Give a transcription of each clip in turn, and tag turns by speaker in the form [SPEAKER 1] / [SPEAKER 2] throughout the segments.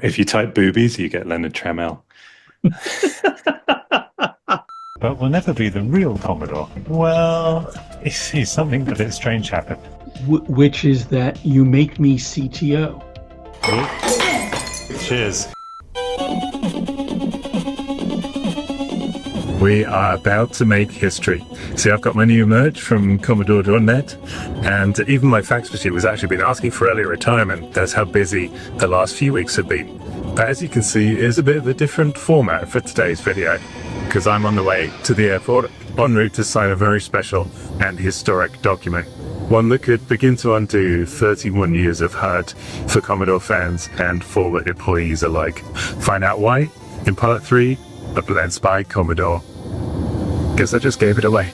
[SPEAKER 1] If you type boobies, you get Leonard Trammell. But will never be the real Commodore. Well, he's something a bit strange happened.
[SPEAKER 2] Which is that you make me CTO.
[SPEAKER 1] Cheers. We are about to make history. See, I've got my new merch from Commodore.net, and even my fax machine was actually been asking for early retirement. That's how busy the last few weeks have been. But as you can see, it's a bit of a different format for today's video, because I'm on the way to the airport en route to sign a very special and historic document. One that could begin to undo 31 years of hurt for Commodore fans and former employees alike. Find out why in part 3 of Let's Buy Commodore. Guess I just gave it away.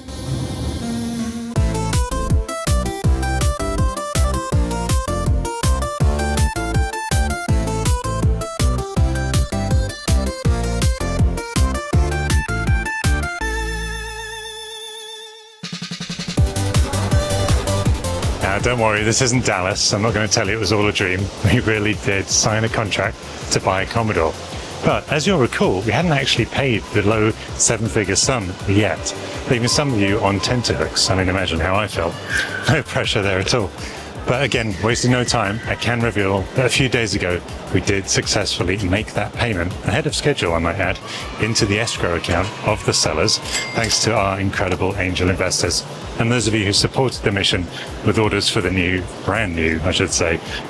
[SPEAKER 1] Don't worry, this isn't Dallas. I'm not going to tell you it was all a dream. We really did sign a contract to buy a Commodore. But as you'll recall, we hadn't actually paid the low 7-figure sum yet, leaving some of you on tenterhooks. I mean, imagine how I felt. No pressure there at all. But again, wasting no time, I can reveal that a few days ago, we did successfully make that payment, ahead of schedule I might add, into the escrow account of the sellers, thanks to our incredible angel investors. And those of you who supported the mission with orders for the brand new,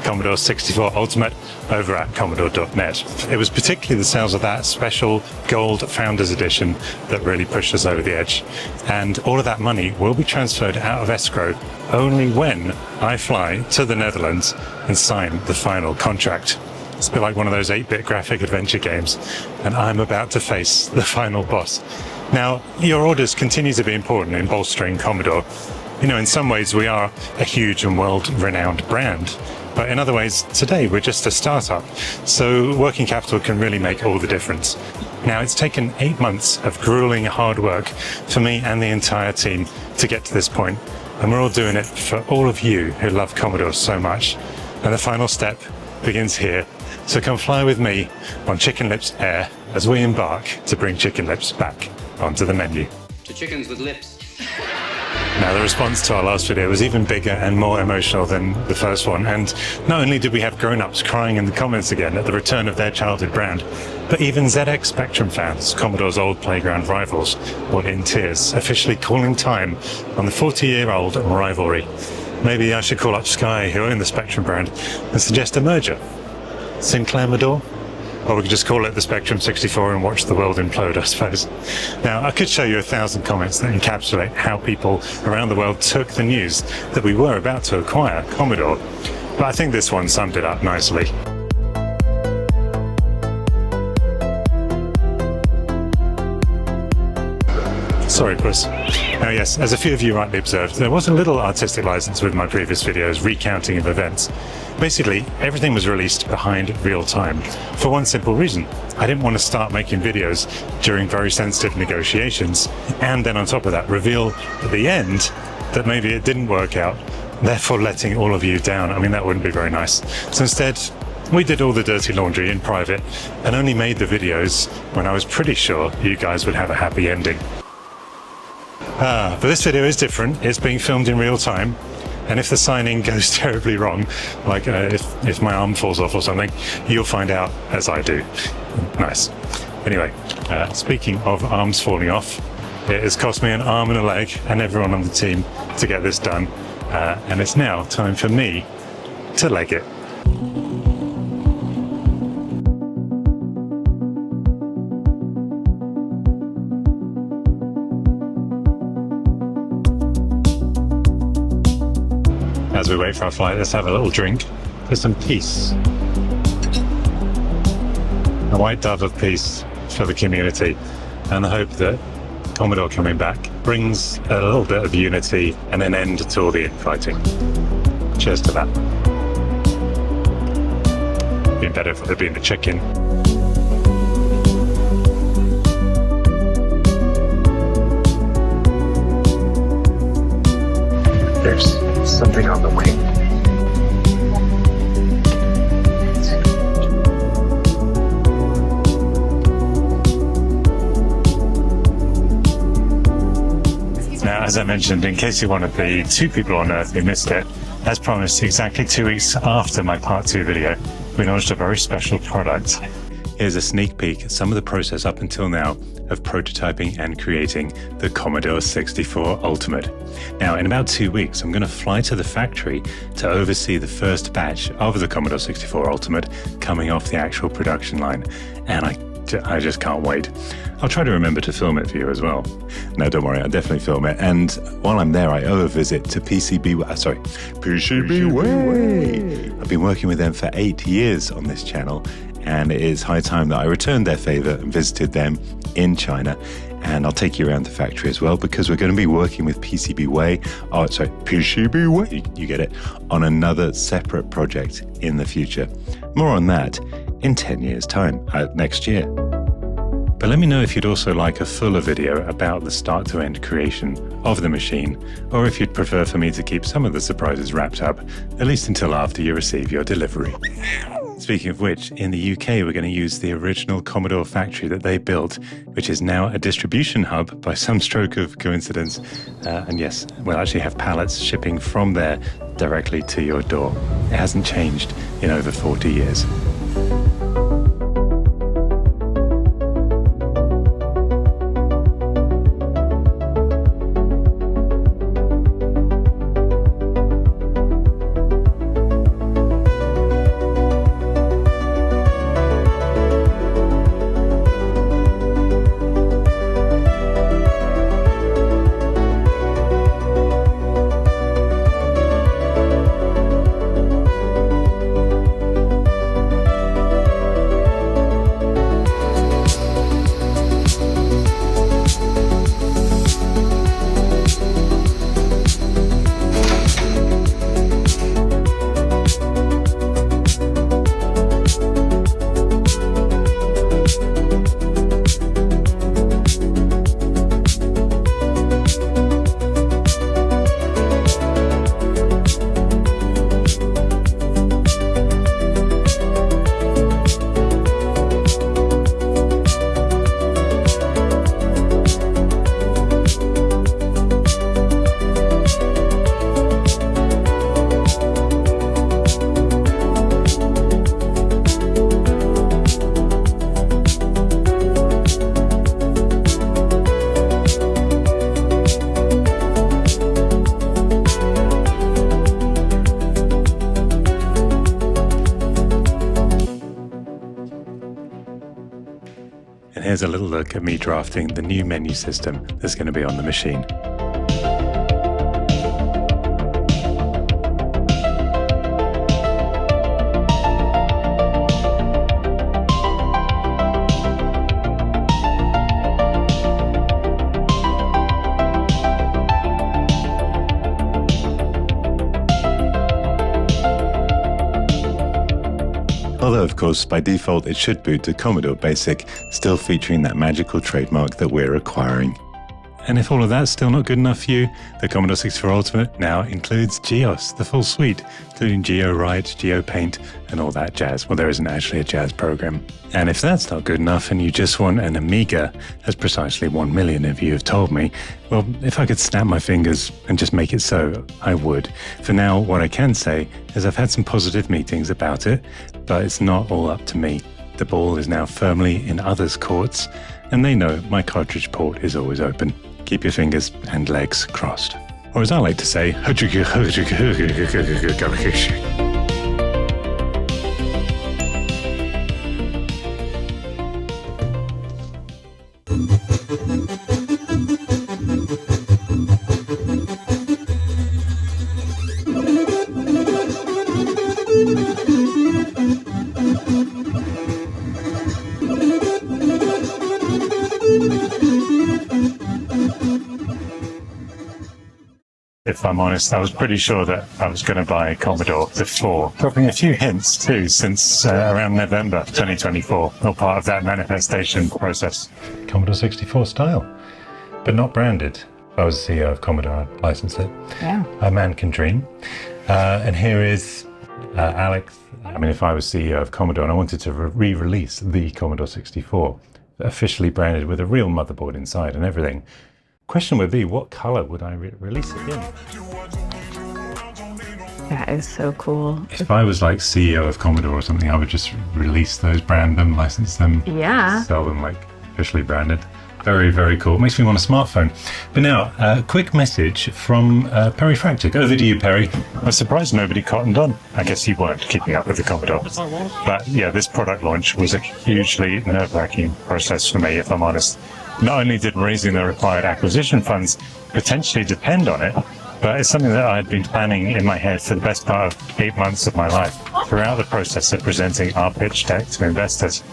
[SPEAKER 1] Commodore 64 Ultimate over at Commodore.net. It was particularly the sales of that special gold Founders Edition that really pushed us over the edge. And all of that money will be transferred out of escrow only when I fly to the Netherlands and sign the final contract. It's a bit like one of those 8-bit graphic adventure games, and I'm about to face the final boss. Now, your orders continue to be important in bolstering Commodore. You know, in some ways we are a huge and world-renowned brand, but in other ways, today we're just a startup, so working capital can really make all the difference. Now, it's taken 8 months of grueling hard work for me and the entire team to get to this point, and we're all doing it for all of you who love Commodore so much. And the final step begins here. So come fly with me on Chicken Lips Air as we embark to bring Chicken Lips back onto the menu.
[SPEAKER 3] To chickens with lips.
[SPEAKER 1] Now, the response to our last video was even bigger and more emotional than the first one. And not only did we have grown-ups crying in the comments again at the return of their childhood brand, but even ZX Spectrum fans, Commodore's old playground rivals, were in tears, officially calling time on the 40-year-old rivalry. Maybe I should call up Sky, who own the Spectrum brand, and suggest a merger. Sinclair Commodore? Or we could just call it the Spectrum 64 and watch the world implode, I suppose. Now, I could show you 1,000 comments that encapsulate how people around the world took the news that we were about to acquire Commodore, but I think this one summed it up nicely. Sorry, Puss. Now, yes, as a few of you rightly observed, there was a little artistic license with my previous videos, recounting of events. Basically, everything was released behind real time, for one simple reason. I didn't want to start making videos during very sensitive negotiations, and then on top of that, reveal at the end that maybe it didn't work out, therefore letting all of you down. I mean, that wouldn't be very nice. So instead, we did all the dirty laundry in private, and only made the videos when I was pretty sure you guys would have a happy ending. But this video is different. It's being filmed in real time, and if the signing goes terribly wrong, like if my arm falls off or something, you'll find out as I do. Nice. Anyway, speaking of arms falling off, it has cost me an arm and a leg and everyone on the team to get this done, and it's now time for me to leg it. As we wait for our flight, let's have a little drink for some peace. A white dove of peace for the community, and the hope that Commodore coming back brings a little bit of unity and an end to all the infighting. Cheers to that. Been better if it had been the chicken. There's something on the wing. as I mentioned, in case you're one of the 2 people on Earth who missed it, as promised, exactly 2 weeks after my part 2 video, we launched a very special product. Here's a sneak peek at some of the process up until now of prototyping and creating the Commodore 64 Ultimate. Now, in about 2 weeks, I'm going to fly to the factory to oversee the first batch of the Commodore 64 Ultimate coming off the actual production line. And I just can't wait. I'll try to remember to film it for you as well. No, don't worry, I'll definitely film it. And while I'm there, I owe a visit to PCBWay. I've been working with them for 8 years on this channel, and it is high time that I returned their favor and visited them in China. And I'll take you around the factory as well, because we're going to be working with PCBWay, you get it, on another separate project in the future. More on that in 10 years' time, next year. But let me know if you'd also like a fuller video about the start-to-end creation of the machine, or if you'd prefer for me to keep some of the surprises wrapped up, at least until after you receive your delivery. Speaking of which, in the UK, we're going to use the original Commodore factory that they built, which is now a distribution hub by some stroke of coincidence. And yes, we'll actually have pallets shipping from there directly to your door. It hasn't changed in over 40 years. And here's a little look at me drafting the new menu system that's going to be on the machine. Although, of course, by default, it should boot to Commodore Basic, still featuring that magical trademark that we're acquiring. And if all of that's still not good enough for you, the Commodore 64 Ultimate now includes GEOS, the full suite, including GeoWrite, GeoPaint, and all that jazz. Well, there isn't actually a jazz program. And if that's not good enough and you just want an Amiga, as precisely 1 million of you have told me, well, if I could snap my fingers and just make it so, I would. For now, what I can say is I've had some positive meetings about it, but it's not all up to me. The ball is now firmly in others' courts, and they know my cartridge port is always open. Keep your fingers and legs crossed. Or as I like to say, if I'm honest, I was pretty sure that I was going to buy a Commodore before. Dropping a few hints too since around November 2024, or part of that manifestation process. Commodore 64 style, but not branded. If I was the CEO of Commodore, I'd license it.
[SPEAKER 3] Yeah.
[SPEAKER 1] A man can dream. And here is Alex. I mean, if I was CEO of Commodore and I wanted to re-release the Commodore 64, officially branded with a real motherboard inside and everything, Question would be, what color would I release it in?
[SPEAKER 3] That is so cool.
[SPEAKER 1] If I was like CEO of Commodore or something, I would just release those, brand them, license them,
[SPEAKER 3] Yeah.
[SPEAKER 1] sell them like officially branded. Very, very cool. Makes me want a smartphone. But now, a quick message from PERIFAX. Over to you, Perry. I was surprised nobody cottoned on. I guess you weren't keeping up with the Commodore. But yeah, this product launch was a hugely nerve-wracking process for me, if I'm honest. Not only did raising the required acquisition funds potentially depend on it, but it's something that I had been planning in my head for the best part of 8 months of my life. Throughout the process of presenting our pitch deck to investors,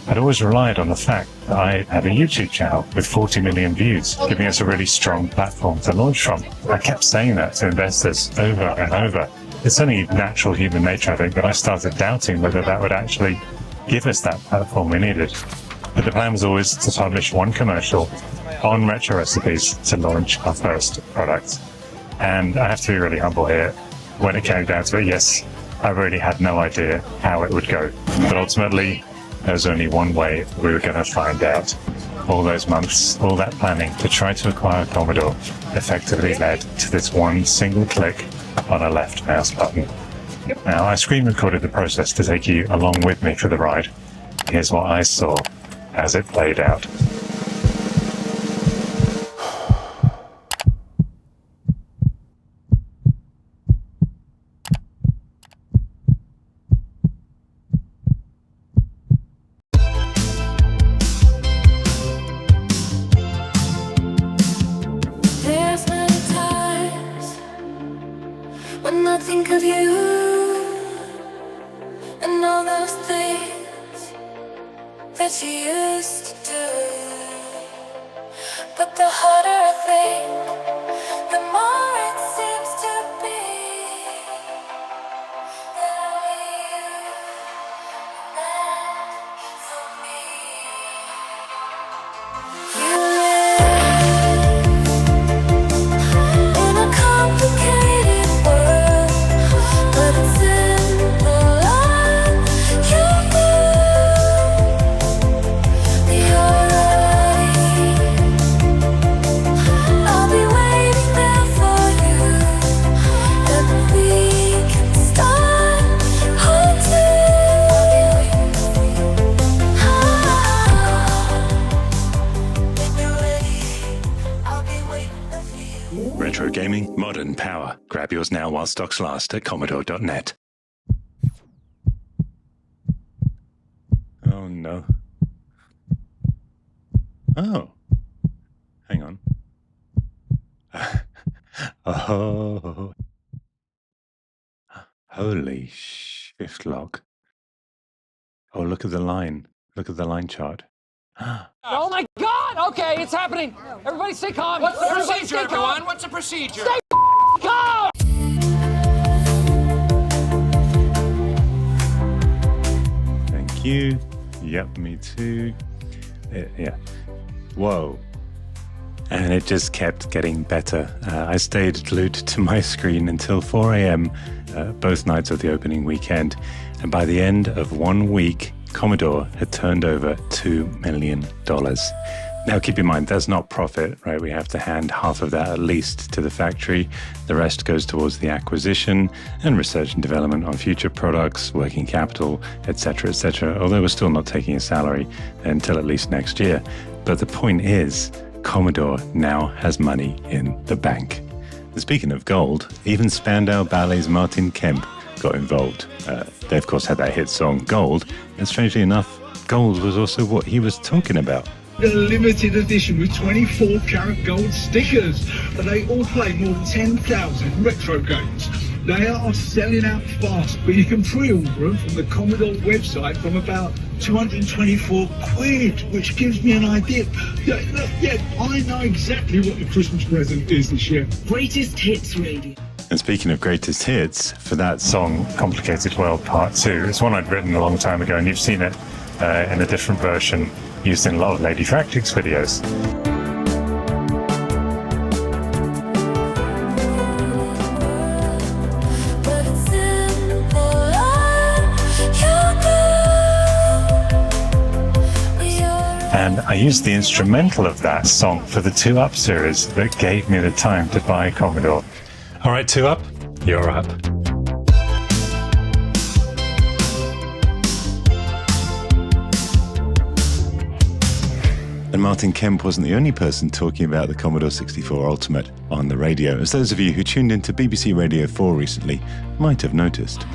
[SPEAKER 1] I'd always relied on the fact that I had a YouTube channel with 40 million views, giving us a really strong platform to launch from. I kept saying that to investors over and over. It's only natural human nature, I think, but I started doubting whether that would actually give us that platform we needed. But the plan was always to publish one commercial on retro recipes to launch our first product. And I have to be really humble here. When it came down to it, yes, I really had no idea how it would go. But ultimately, there was only one way we were going to find out. All those months, all that planning to try to acquire Commodore effectively led to this one single click on a left mouse button. Now, I screen recorded the process to take you along with me for the ride. Here's what I saw as it played out.
[SPEAKER 4] There's many times when I think of you and all those things that you used to do. But the harder I think, the more it seems to be that only you meant for me. You live in a complicated world, but it's simple like you do. You're ready. I'll be waiting there for you, and we can start When you're ready, I'll be waiting for you.
[SPEAKER 1] Retro gaming, modern power. Grab yours now while stocks last at Commodore.net. Oh no. Oh. Hang on. Oh. Holy shift lock. Oh, look at the line. Look at the line chart.
[SPEAKER 5] Oh my God! Okay, it's happening. Everybody stay calm.
[SPEAKER 6] What's the
[SPEAKER 5] Everybody
[SPEAKER 6] procedure,
[SPEAKER 5] stay calm.
[SPEAKER 6] everyone? What's the procedure?
[SPEAKER 5] Stay calm.
[SPEAKER 1] Thank you. Yep, me too. Yeah. Whoa. And it just kept getting better. I stayed glued to my screen until 4 a.m. Both nights of the opening weekend. And by the end of 1 week, Commodore had turned over $2 million. Now, keep in mind, that's not profit, right? We have to hand half of that at least to the factory. The rest goes towards the acquisition and research and development on future products, working capital, etc., etc. Although we're still not taking a salary until at least next year. But the point is, Commodore now has money in the bank. And speaking of gold, even Spandau Ballet's Martin Kemp got involved. They, of course, had that hit song, Gold. And strangely enough, gold was also what he was talking about.
[SPEAKER 7] A limited edition with 24-karat gold stickers. They all play more than 10,000 retro games. They are selling out fast, but you can pre-order them from the Commodore website from about 224 quid, which gives me an idea. Yeah, I know exactly what the Christmas present is this year. Greatest Hits Radio.
[SPEAKER 1] And speaking of greatest hits, for that song, Complicated World Part 2, it's one I'd written a long time ago, and you've seen it in a different version used in a lot of Ladyfractic's videos.
[SPEAKER 4] But it's simple like you do. You're
[SPEAKER 1] And I used the instrumental of that song for the 2 Up series that gave me the time to buy a Commodore. All right, 2 Up, you're up.
[SPEAKER 6] And Martin Kemp wasn't the only person talking about the Commodore 64 Ultimate on the radio, as those of you who tuned into BBC Radio 4 recently might have noticed.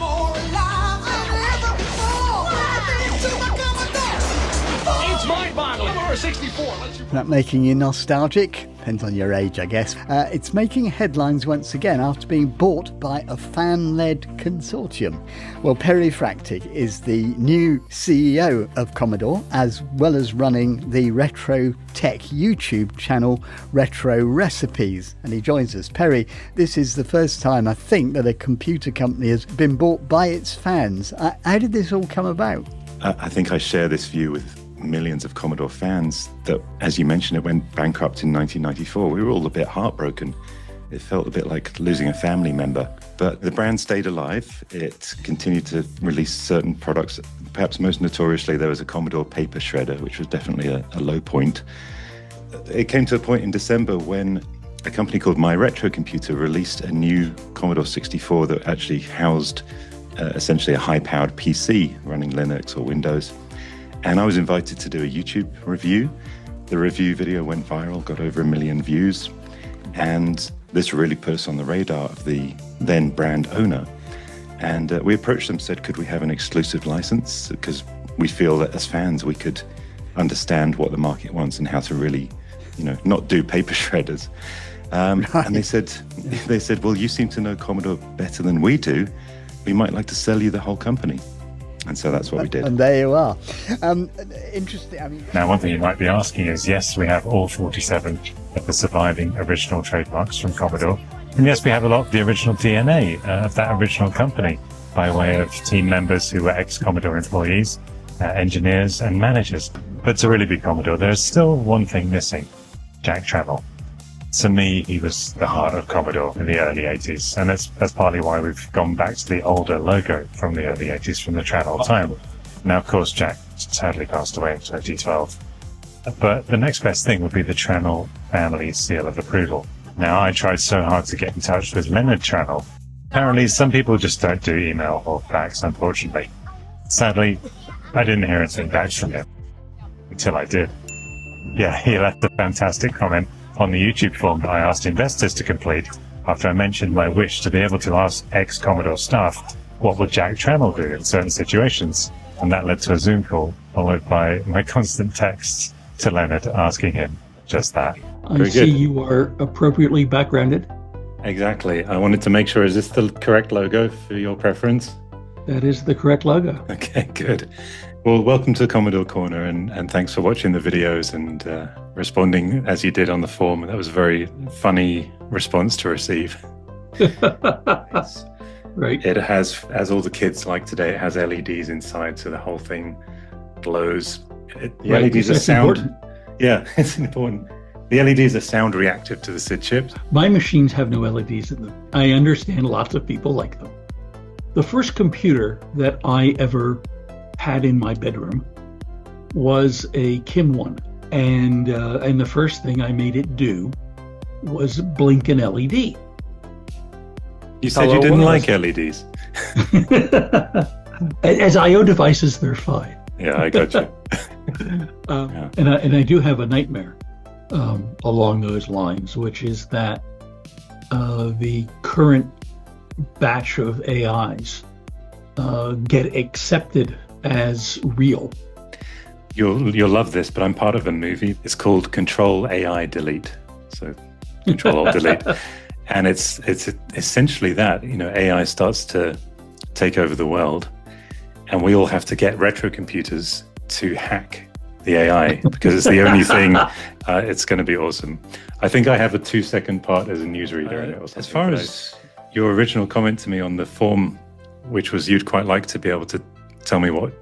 [SPEAKER 5] It's mind-boggling. Commodore 64.
[SPEAKER 8] That making you nostalgic? Depends on your age, I guess. It's making headlines once again after being bought by a fan-led consortium. Well, PERIFAX is the new CEO of Commodore, as well as running the retro tech YouTube channel Retro Recipes. And he joins us. Perry, this is the first time, I think, that a computer company has been bought by its fans. How did this all come about?
[SPEAKER 6] I think I share this view with millions of Commodore fans that, as you mentioned, it went bankrupt in 1994. We were all a bit heartbroken. It felt a bit like losing a family member. But the brand stayed alive. It continued to release certain products. Perhaps most notoriously, there was a Commodore paper shredder, which was definitely a low point. It came to a point in December when a company called My Retro Computer released a new Commodore 64 that actually housed essentially a high-powered PC running Linux or Windows. And I was invited to do a YouTube review. The review video went viral, got over 1 million views. And this really put us on the radar of the then brand owner. And we approached them, said, could we have an exclusive license? Because we feel that as fans, we could understand what the market wants and how to really, not do paper shredders. And they said, well, you seem to know Commodore better than we do. We might like to sell you the whole company. And so that's what we did.
[SPEAKER 8] And there you are. Interesting.
[SPEAKER 1] Now, one thing you might be asking is, yes, we have all 47 of the surviving original trademarks from Commodore. And yes, we have a lot of the original DNA of that original company by way of team members who were ex-Commodore employees, engineers and managers. But to really be Commodore, there's still one thing missing: Jack Trammell. To me, he was the heart of Commodore in the early 80s, and that's partly why we've gone back to the older logo from the early 80s, from the Trammell time. Now, of course, Jack sadly passed away in 2012. But the next best thing would be the Trammell family seal of approval. Now, I tried so hard to get in touch with Leonard Trammell. Apparently, some people just don't do email or fax, unfortunately. Sadly, I didn't hear anything back from him until I did. Yeah, he left a fantastic comment on the YouTube form that I asked investors to complete after I mentioned my wish to be able to ask ex-Commodore staff what would Jack Trammell do in certain situations. And that led to a Zoom call, followed by my constant texts to Leonard asking him just that.
[SPEAKER 2] I see you are appropriately backgrounded.
[SPEAKER 1] Exactly. I wanted to make sure, is this the correct logo for your preference?
[SPEAKER 2] That is the correct logo.
[SPEAKER 1] Okay, good. Well, welcome to Commodore Corner, and thanks for watching the videos and responding as you did on the form. That was a very funny response to receive.
[SPEAKER 2] Right.
[SPEAKER 1] It has, as all the kids like today, it has LEDs inside, so the whole thing glows. The
[SPEAKER 2] Right,
[SPEAKER 1] LEDs are
[SPEAKER 2] that's
[SPEAKER 1] sound.
[SPEAKER 2] important.
[SPEAKER 1] Yeah, it's important. The LEDs are sound reactive to the SID chips.
[SPEAKER 2] My machines have no LEDs in them. I understand lots of people like them. The first computer that I ever had in my bedroom was a Kim one, and the first thing I made it do was blink an LED.
[SPEAKER 1] You said you didn't like LEDs.
[SPEAKER 2] As I/O devices, they're fine.
[SPEAKER 1] Yeah, I got you.
[SPEAKER 2] Yeah. And I do have a nightmare along those lines, which is that the current batch of AIs get accepted as real.
[SPEAKER 1] You'll love this, but I'm part of a movie. It's called Control AI Delete. So Control Alt Delete, and it's essentially that. AI starts to take over the world, and we all have to get retro computers to hack the AI because it's the only thing. It's going to be awesome. I think I have a 2-second part as a newsreader in it or something. As far as your original comment to me on the form, which was you'd quite like to be able to tell me what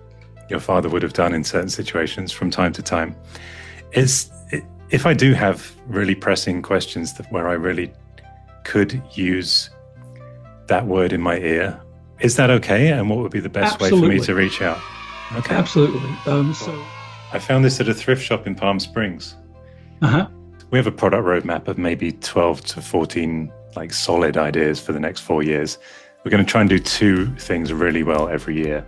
[SPEAKER 1] your father would have done in certain situations from time to time, if I do have really pressing questions where I really could use that word in my ear, is that okay? And what would be the best way for me to reach out? Okay.
[SPEAKER 2] Absolutely.
[SPEAKER 1] I found this at a thrift shop in Palm Springs.
[SPEAKER 2] Uh-huh.
[SPEAKER 1] We have a product roadmap of maybe 12 to 14 like solid ideas for the next 4 years. We're going to try and do 2 things really well every year.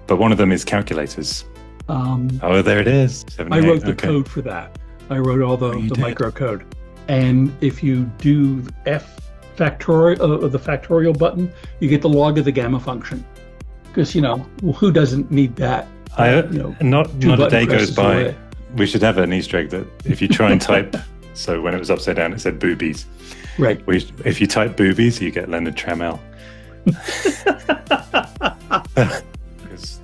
[SPEAKER 1] But one of them is calculators. Oh, there it is.
[SPEAKER 2] I wrote the code for that. I wrote all the microcode. And if you do F factorial, the factorial button, you get the log of the gamma function. Because, who doesn't need that?
[SPEAKER 1] Not a day goes by.
[SPEAKER 2] Away.
[SPEAKER 1] We should have an Easter egg that if you try and type, so when it was upside down, it said boobies.
[SPEAKER 2] Right.
[SPEAKER 1] If you type boobies, you get Leonard Trammell. Because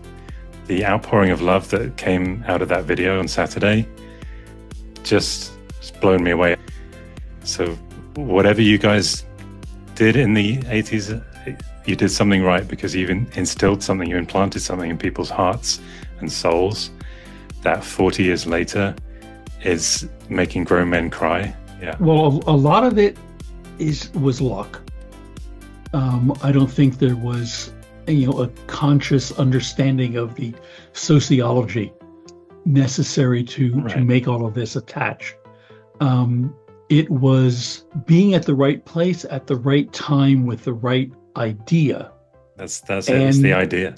[SPEAKER 1] the outpouring of love that came out of that video on Saturday just has blown me away. So whatever you guys did in the 80s, you did something right because you instilled something, you implanted something in people's hearts and souls that 40 years later is making grown men cry. Yeah.
[SPEAKER 2] Well, a lot of it was luck. I don't think there was, a conscious understanding of the sociology necessary to make all of this attach. It was being at the right place at the right time with the right idea.
[SPEAKER 1] That's it. It's the idea.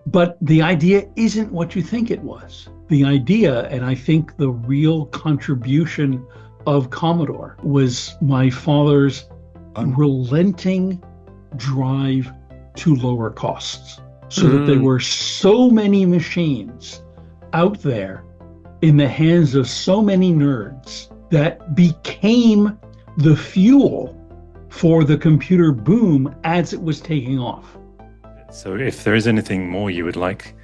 [SPEAKER 2] But the idea isn't what you think it was. The idea, and I think the real contribution of Commodore, was my father's relenting drive to lower costs, so that there were so many machines out there in the hands of so many nerds that became the fuel for the computer boom as it was taking off.
[SPEAKER 1] So if there is anything more you would like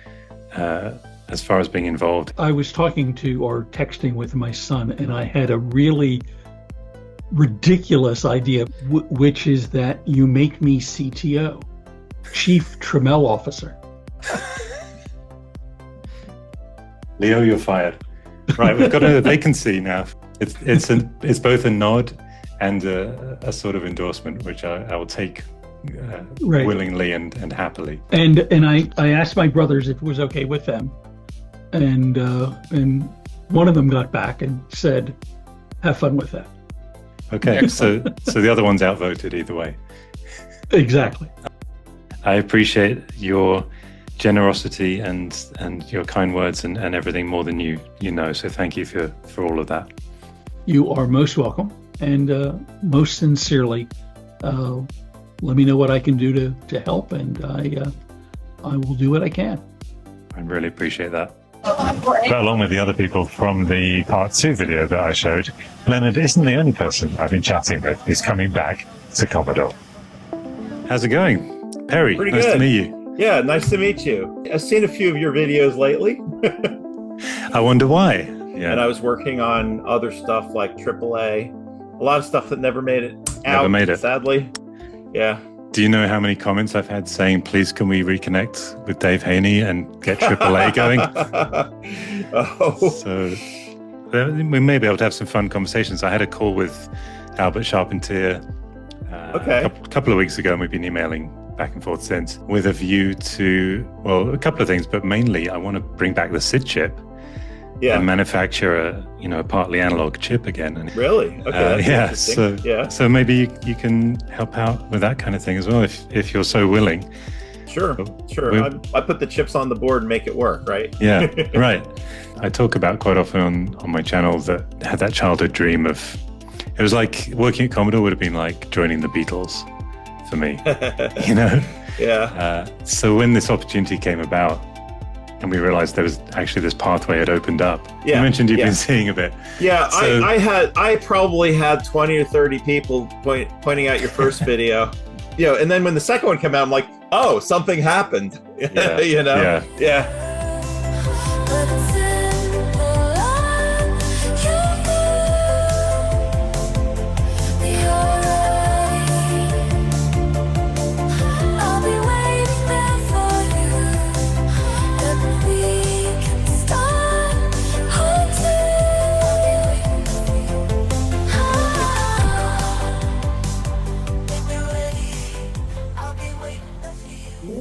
[SPEAKER 1] as far as being involved.
[SPEAKER 2] I was talking to or texting with my son, and I had a really ridiculous idea, which is that you make me CTO, Chief Trammell Officer.
[SPEAKER 1] Leo, you're fired. Right, we've got a vacancy now. It's both a nod and a sort of endorsement, which I will take willingly and happily.
[SPEAKER 2] And I asked my brothers if it was okay with them, and one of them got back and said, "Have fun with that."
[SPEAKER 1] Okay, so the other one's outvoted either way.
[SPEAKER 2] Exactly.
[SPEAKER 1] I appreciate your generosity and your kind words and everything more than you know. So thank you for all of that.
[SPEAKER 2] You are most welcome, and most sincerely, let me know what I can do to help, and I will do what I can.
[SPEAKER 1] I really appreciate that. But along with the other people from the Part 2 video that I showed, Leonard isn't the only person I've been chatting with. He's coming back to Commodore. How's it going? Perry,
[SPEAKER 9] Pretty
[SPEAKER 1] nice
[SPEAKER 9] good.
[SPEAKER 1] to meet you.
[SPEAKER 9] Yeah, nice to meet you. I've seen a few of your videos lately.
[SPEAKER 1] I wonder why. Yeah.
[SPEAKER 9] And I was working on other stuff like AAA. A lot of stuff that never made it out.
[SPEAKER 1] Never made it.
[SPEAKER 9] Sadly. Yeah.
[SPEAKER 1] Do you know how many comments I've had saying, please can we reconnect with Dave Haney and get AAA going?
[SPEAKER 9] Oh.
[SPEAKER 1] So we may be able to have some fun conversations. I had a call with Albert Charpentier a couple of weeks ago, and we've been emailing back and forth since, with a view to, well, a couple of things, but mainly I want to bring back the SID chip and manufacture a partly analog chip again. And,
[SPEAKER 9] really? Okay.
[SPEAKER 1] So maybe you can help out with that kind of thing as well, if you're so willing.
[SPEAKER 9] Sure. I put the chips on the board and make it work, right?
[SPEAKER 1] Yeah, right. I talk about quite often on my channel that I had that childhood dream of, it was like working at Commodore would have been like joining the Beatles for me,
[SPEAKER 9] Yeah.
[SPEAKER 1] So when this opportunity came about, and we realized there was actually this pathway had opened up.
[SPEAKER 9] Yeah,
[SPEAKER 1] you mentioned you've been seeing a bit.
[SPEAKER 9] Yeah,
[SPEAKER 1] so,
[SPEAKER 9] I probably had 20 or 30 people pointing out your first video. And then when the second one came out, I'm like, oh, something happened.
[SPEAKER 1] Yeah,
[SPEAKER 9] Yeah.
[SPEAKER 4] But it's in the line you knew. You're ready. I'll be waiting there for you. And we can start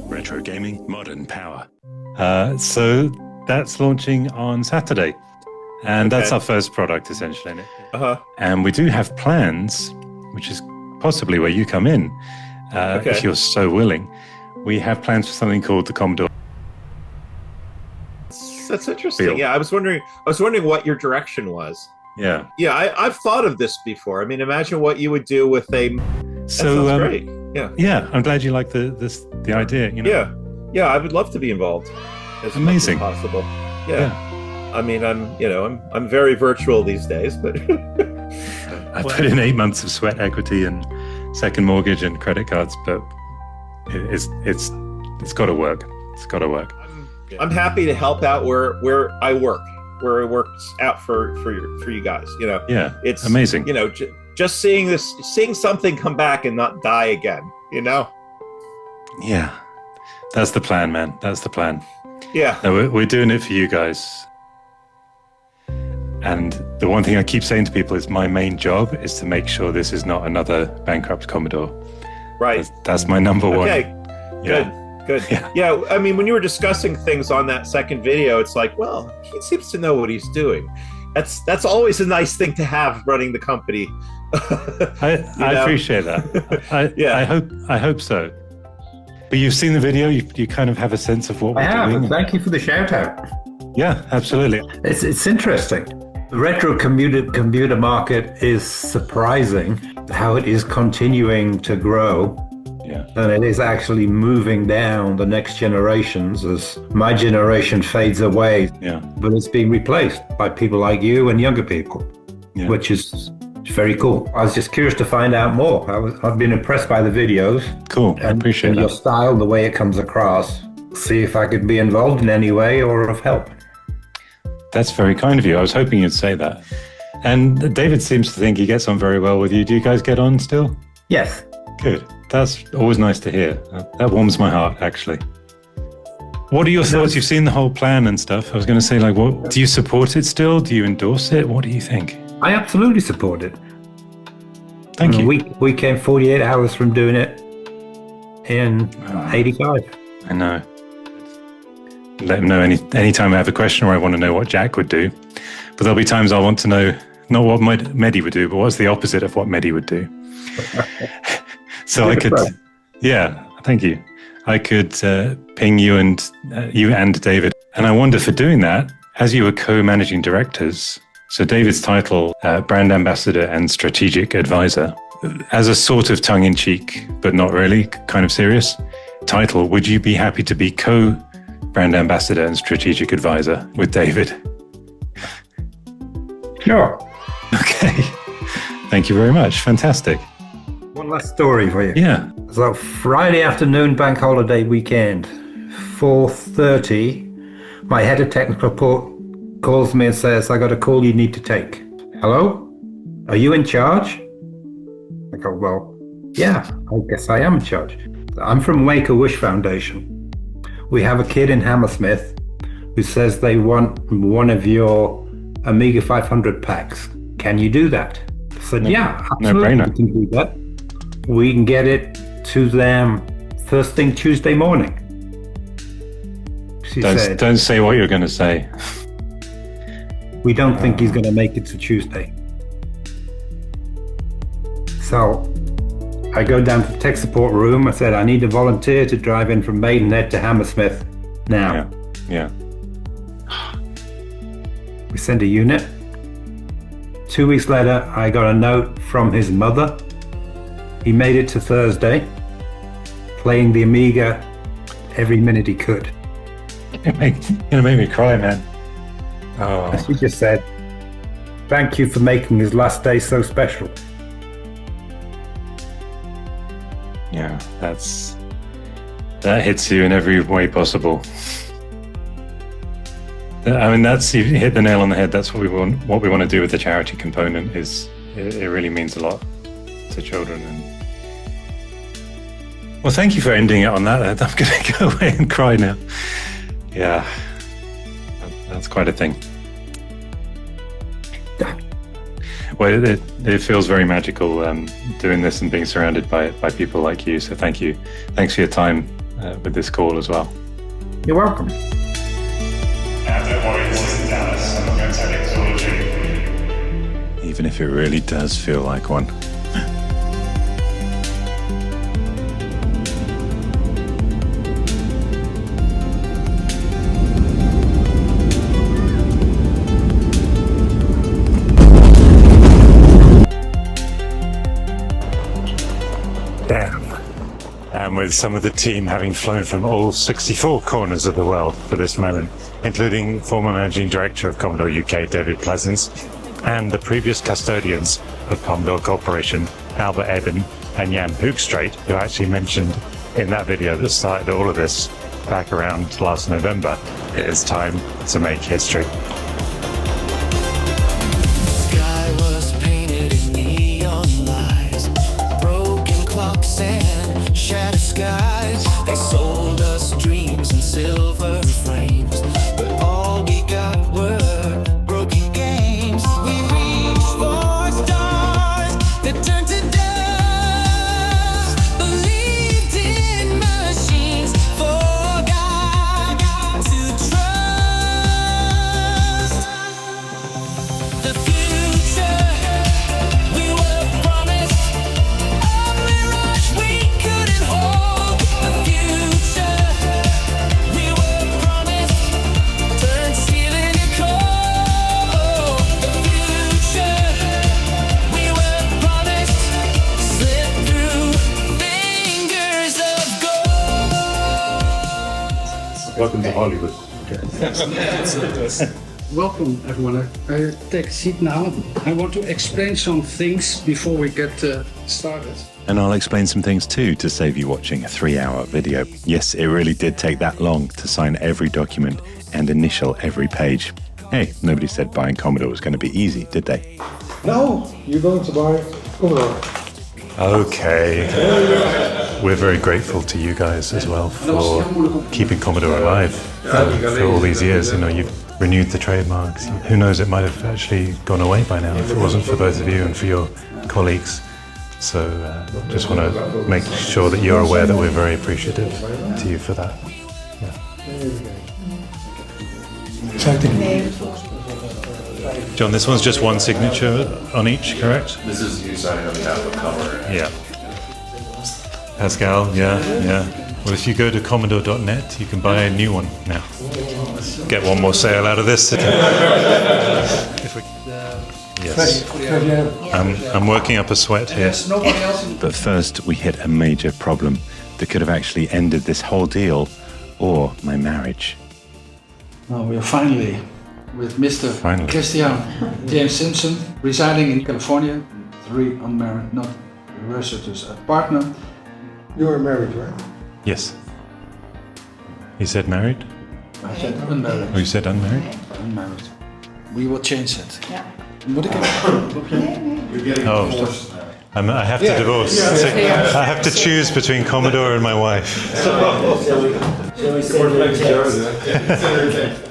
[SPEAKER 1] retro gaming, modern power. So that's launching on Saturday. And that's
[SPEAKER 9] Okay.
[SPEAKER 1] our first product, essentially.
[SPEAKER 9] Uh-huh.
[SPEAKER 1] And we do have plans, which is possibly where you come in,
[SPEAKER 9] Okay.
[SPEAKER 1] if you're so willing. We have plans for something called the Commodore.
[SPEAKER 9] That's interesting.
[SPEAKER 1] Feel.
[SPEAKER 9] Yeah, I was wondering what your direction was.
[SPEAKER 1] Yeah.
[SPEAKER 9] Yeah, I've thought of this before. I mean, imagine what you would do with a. That
[SPEAKER 1] So
[SPEAKER 9] sounds great. Yeah.
[SPEAKER 1] Yeah, I'm glad you like the idea. You know.
[SPEAKER 9] Yeah. Yeah, I would love to be involved. As
[SPEAKER 1] Amazing.
[SPEAKER 9] much as possible. Yeah. I mean, I'm very virtual these days, but
[SPEAKER 1] I put in 8 months of sweat equity and second mortgage and credit cards, but it's got to work. It's got to work.
[SPEAKER 9] I'm happy to help out where I work, where it works out for you guys. You know.
[SPEAKER 1] Yeah.
[SPEAKER 9] It's
[SPEAKER 1] amazing.
[SPEAKER 9] You know, just seeing something come back and not die again. You know.
[SPEAKER 1] Yeah. That's the plan, man. That's the plan.
[SPEAKER 9] Yeah.
[SPEAKER 1] No, we're doing it for you guys. And the one thing I keep saying to people is my main job is to make sure this is not another bankrupt Commodore.
[SPEAKER 9] Right.
[SPEAKER 1] That's my number one.
[SPEAKER 9] Okay. Good. Yeah. I mean, when you were discussing things on that second video, it's like, well, he seems to know what he's doing. That's always a nice thing to have running the company.
[SPEAKER 1] I appreciate that. I hope so. But you've seen the video. You kind of have a sense of what we're doing.
[SPEAKER 10] And thank you for the shout out.
[SPEAKER 1] Yeah, absolutely.
[SPEAKER 10] It's interesting. The retro computer market is surprising how it is continuing to grow.
[SPEAKER 1] Yeah.
[SPEAKER 10] And it is actually moving down the next generations as my generation fades away.
[SPEAKER 1] Yeah.
[SPEAKER 10] But it's being replaced by people like you and younger people, which is very cool. I was just curious to find out more. I've been impressed by the videos.
[SPEAKER 1] Cool. I appreciate
[SPEAKER 10] your style, the way it comes across. See if I could be involved in any way or of help.
[SPEAKER 1] That's very kind of you. I was hoping you'd say that. And David seems to think he gets on very well with you. Do you guys get on still?
[SPEAKER 10] Yes.
[SPEAKER 1] Good. That's always nice to hear. That warms my heart, actually. What are your thoughts? You've seen the whole plan and stuff. I was going to say, what do you support it still? Do you endorse it? What do you think?
[SPEAKER 10] I absolutely support it.
[SPEAKER 1] Thank you.
[SPEAKER 10] We came 48 hours from doing it in 85.
[SPEAKER 1] I know. Let him know anytime I have a question or I want to know what Jack would do. But there'll be times I want to know not what Mehdi would do, but what's the opposite of what Mehdi would do. So I could, thank you. I could ping you and David. And I wonder, for doing that, as you were co-managing directors, so David's title, Brand Ambassador and Strategic Advisor, as a sort of tongue-in-cheek, but not really, kind of serious title, would you be happy to be co-Brand Ambassador and Strategic Advisor with David?
[SPEAKER 10] Sure.
[SPEAKER 1] Okay. Thank you very much. Fantastic.
[SPEAKER 10] One last story for you.
[SPEAKER 1] Yeah.
[SPEAKER 10] So Friday afternoon, bank holiday weekend, 4:30, my head of technical support calls me and says, I got a call you need to take. Hello? Are you in charge? I go, well, yeah, I guess I am in charge. I'm from Make-A-Wish Foundation. We have a kid in Hammersmith who says they want one of your Amiga 500 packs. Can you do that? I said, yeah, absolutely, we can do that. We can get it to them first thing Tuesday morning. She said,
[SPEAKER 1] don't say what you're going to say.
[SPEAKER 10] We don't think he's going to make it to Tuesday. So I go down to the tech support room. I said, I need a volunteer to drive in from Maidenhead to Hammersmith now.
[SPEAKER 1] Yeah.
[SPEAKER 10] We sent a unit. 2 weeks later, I got a note from his mother. He made it to Thursday, playing the Amiga every minute he could.
[SPEAKER 1] You're going to make me cry, man. Oh.
[SPEAKER 10] She just said, thank you for making his last day so special.
[SPEAKER 1] Yeah, that hits you in every way possible. I mean, you hit the nail on the head. That's what we want. What we want to do with the charity component is it really means a lot to children. And well, thank you for ending it on that. I'm going to go away and cry now. Yeah, that's quite a thing. Well, it feels very magical doing this and being surrounded by people like you. So thank you. Thanks for your time with this call as well.
[SPEAKER 10] You're welcome.
[SPEAKER 1] tell it was all a dream.
[SPEAKER 6] Even if it really does feel like one.
[SPEAKER 1] Damn. And with some of the team having flown from all 64 corners of the world for this moment, including former managing director of Commodore UK, David Pleasance, and the previous custodians of Commodore Corporation, Albert Eben and Jan Hoogstraat, who I actually mentioned in that video that started all of this back around last November. It is time to make history.
[SPEAKER 4] Sky was painted in neon lights, broken clocks and shattered skies. They sold us dreams in silver frames, but all we got were broken games. We reached for stars that turned to dust, believed in machines, forgot to trust. The future we were promised, a mirage we couldn't hold. The future we were promised turned stealing to cold. The future we were promised slipped through fingers of gold.
[SPEAKER 1] Welcome to Hollywood.
[SPEAKER 11] Welcome, everyone. Take a seat now. I want to explain some things before we get started.
[SPEAKER 6] And I'll explain some things too to save you watching a 3-hour video. Yes, it really did take that long to sign every document and initial every page. Hey, nobody said buying Commodore was going to be easy, did they?
[SPEAKER 12] No, you're going to buy Commodore.
[SPEAKER 1] Okay. We're very grateful to you guys as well for keeping Commodore alive for all these years. You know, you've renewed the trademarks. Who knows, it might have actually gone away by now if it wasn't for both of you and for your colleagues. So just want to make sure that you're aware that we're very appreciative to you for that. John, this one's just one signature on each, correct?
[SPEAKER 13] This is you signing on behalf of Commodore.
[SPEAKER 1] Yeah. Pascal, yeah. Well, if you go to Commodore.net, you can buy a new one now. Get one more sale out of this. Yes. I'm working up a sweat here.
[SPEAKER 6] But first, we hit a major problem that could have actually ended this whole deal or my marriage.
[SPEAKER 11] Now we are finally with Mr. Christian James Simpson, residing in California, 3 unmarried, not registered partner.
[SPEAKER 12] You are married, right?
[SPEAKER 1] Yes. You said married?
[SPEAKER 11] I said unmarried.
[SPEAKER 1] Oh, you said unmarried?
[SPEAKER 11] Unmarried. We will change that.
[SPEAKER 3] Yeah.
[SPEAKER 11] Moet ik
[SPEAKER 1] Oh, I have to divorce. I have to choose between Commodore and my wife.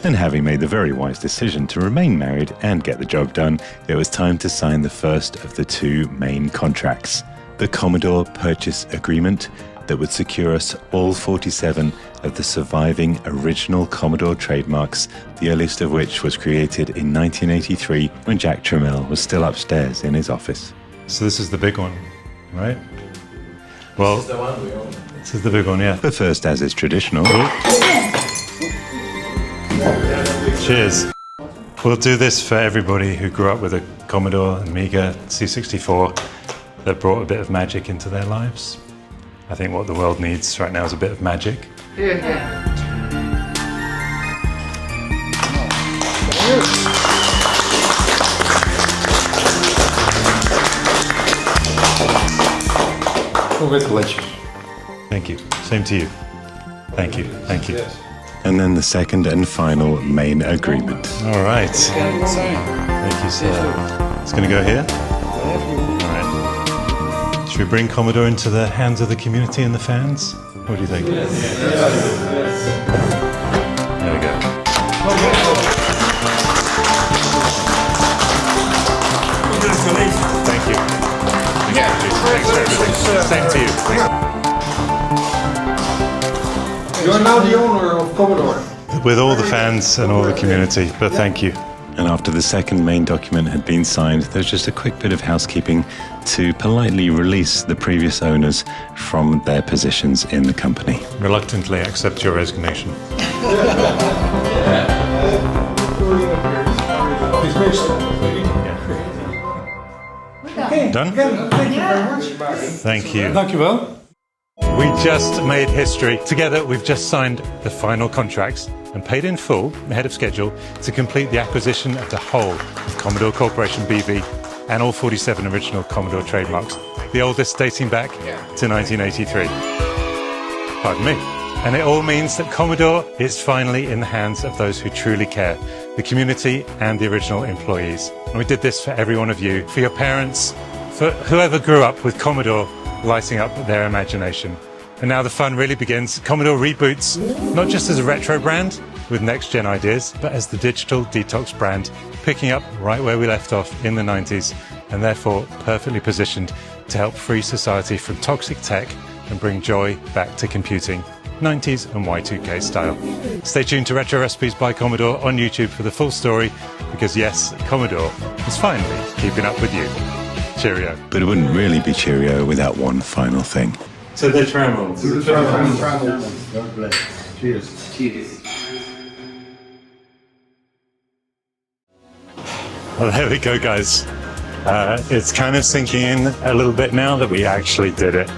[SPEAKER 6] And having made the very wise decision to remain married and get the job done, it was time to sign the first of the 2 main contracts. The Commodore Purchase Agreement that would secure us all 47 of the surviving original Commodore trademarks, the earliest of which was created in 1983 when Jack Tramiel was still upstairs in his office.
[SPEAKER 1] So this is the big one, right? Well, this is the big one, yeah.
[SPEAKER 6] But first, as is traditional...
[SPEAKER 1] Cheers. We'll do this for everybody who grew up with a Commodore, Amiga, C64, that brought a bit of magic into their lives. I think what the world needs right now is a bit of magic.
[SPEAKER 12] Congratulations.
[SPEAKER 1] Thank you. Same to you. Thank you. Thank you.
[SPEAKER 6] And then the second and final main agreement.
[SPEAKER 1] All right. Thank you, sir. It's going to go here. All right. Should we bring Commodore into the hands of the community and the fans? What do you think? There we go. Thank you. Thanks for everything. Same to you.
[SPEAKER 12] You are now the owner of Commodore.
[SPEAKER 1] With all the fans and all the community, but thank you.
[SPEAKER 6] And after the second main document had been signed, there's just a quick bit of housekeeping to politely release the previous owners from their positions in the company.
[SPEAKER 1] Reluctantly accept your resignation. Done?
[SPEAKER 12] Thank you very much.
[SPEAKER 1] Thank you.
[SPEAKER 12] Dank je wel.
[SPEAKER 1] We just made history. Together, we've just signed the final contracts and paid in full, ahead of schedule, to complete the acquisition of the whole of Commodore Corporation BV and all 47 original Commodore trademarks, the oldest dating back to 1983. Pardon me. And it all means that Commodore is finally in the hands of those who truly care, the community and the original employees. And we did this for every one of you, for your parents, for whoever grew up with Commodore lighting up their imagination. And now the fun really begins. Commodore reboots, not just as a retro brand with next-gen ideas, but as the Digital Detox brand, picking up right where we left off in the 90s, and therefore perfectly positioned to help free society from toxic tech and bring joy back to computing, 90s and Y2K style. Stay tuned to Retro Recipes by Commodore on YouTube for the full story, because yes, Commodore is finally keeping up with you. Cheerio.
[SPEAKER 6] But it wouldn't really be cheerio without one final thing.
[SPEAKER 1] To the travels.
[SPEAKER 12] To the travels. God bless. Cheers.
[SPEAKER 11] Cheers.
[SPEAKER 1] Well, there we go, guys. It's kind of sinking in a little bit now that we actually did it.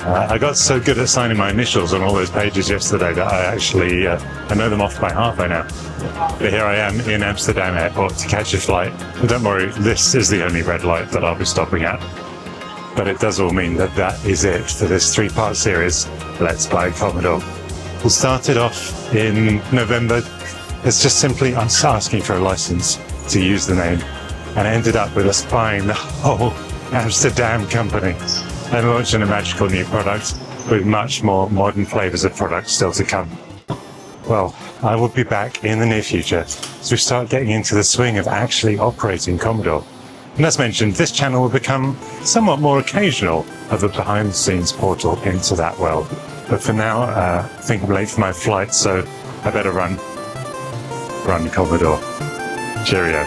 [SPEAKER 1] I got so good at signing my initials on all those pages yesterday that I actually I know them off by heart by now. But here I am in Amsterdam airport to catch a flight. But don't worry, this is the only red light that I'll be stopping at. But it does all mean that that is it for this three-part series, Let's Buy Commodore. We'll start it off in November. It's just simply us asking for a license to use the name, and ended up with us buying the whole Amsterdam company and launching a magical new product with much more modern flavors of products still to come. Well, I will be back in the near future as we start getting into the swing of actually operating Commodore. And as mentioned, this channel will become somewhat more occasional of a behind-the-scenes portal into that world. But for now, I think I'm late for my flight, so I better run. Run, Commodore. Cheerio.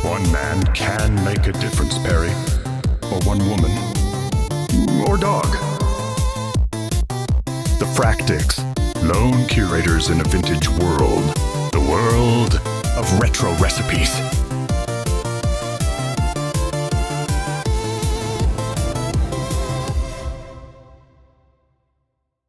[SPEAKER 14] One man can make a difference, Perry. Or one woman. Or dog. The Fractics, lone curators in a vintage world. The world of retro recipes.